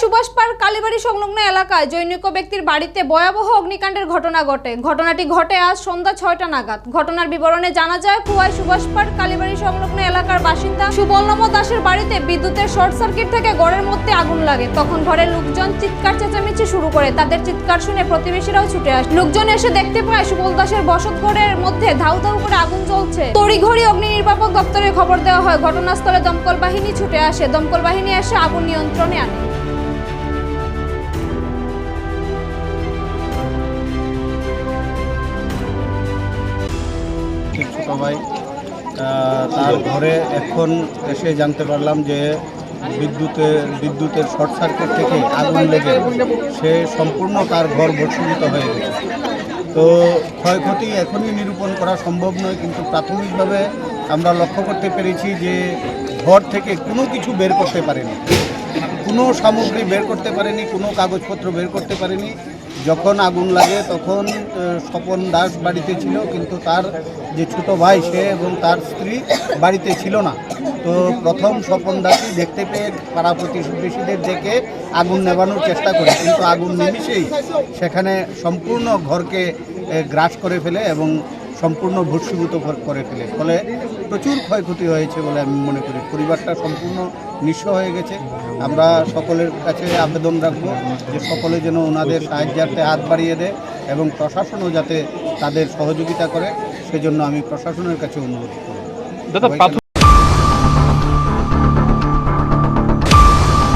Subhash park কালীবাড়ি সংলগ্ন এলাকায় জৈনিক ব্যক্তির বাড়িতে ভয়াবহ অগ্নিকাণ্ডের ঘটনা ঘটে। ঘটনাটি ঘটে আজ সন্ধ্যা 6টা নাগাদ। ঘটনার বিবরণে জানা যায়, খোয়াই সুভাষ পার্ক কালীবাড়ি সংলগ্ন এলাকার বাসিন্দা সুবর্ণম দাসের বাড়িতে বিদ্যুতের শর্ট সার্কিট থেকে ঘরের মধ্যে আগুন লাগে। তখন ঘরের লোকজন চিৎকার চেঁচামেচি শুরু করে। তাদের চিৎকার শুনে প্রতিবেশীরাও ছুটে আসে। লোকজন এসে দেখতে পায় সুবল দাসের বসত ঘরের মধ্যে ধাউ ধাউ করে আগুন জ্বলছে। তড়িঘড়ি অগ্নি নির্বাপক দপ্তরে খবর দেওয়া হয়। ঘটনাস্থলে দমকল বাহিনী ছুটে আসে। দমকল বাহিনী এসে আগুন নিয়ন্ত্রণে আনে। ছোট ভাই তার ঘরে এখন এসে জানতে পারলাম যে বিদ্যুতের শর্ট সার্কিট থেকে আগুন লেগে সে সম্পূর্ণ তার ঘর ভস্মীভূত হয়ে গেছে। তো ক্ষয়ক্ষতি এখনই নিরূপণ করা সম্ভব নয়, কিন্তু প্রাথমিকভাবে আমরা লক্ষ্য করতে পেরেছি যে ঘর থেকে কোনো কিছু বের করতে পারেনি, কোনো সামগ্রী বের করতে পারেনি, কোনো কাগজপত্র বের করতে পারেনি। যখন আগুন লাগে তখন স্বপন দাস বাড়িতে ছিল, কিন্তু তার যে ছোট ভাই সে এবং তার স্ত্রী বাড়িতে ছিল না। তো প্রথম স্বপন দাসই দেখতে পেয়ে পাড়া প্রতিবেশীদের ডেকে আগুন নেভানোর চেষ্টা করে, কিন্তু আগুন নিমিশেই সেখানে সম্পূর্ণ ঘরকে গ্রাস করে ফেলে এবং সম্পূর্ণ ভস্মীভূত করে ফেলে। ফলে প্রচুর ক্ষয়ক্ষতি হয়েছে বলে আমি মনে করি। পরিবারটা সম্পূর্ণ নিঃস্ব হয়ে গেছে। আমরা সকলের কাছে আবেদন রাখব যে সকলে যেন ওনাদের সাহায্যার্থে হাত বাড়িয়ে দেয় এবং প্রশাসনও যাতে তাদের সহযোগিতা করে, সেজন্য আমি প্রশাসনের কাছে অনুরোধ করব।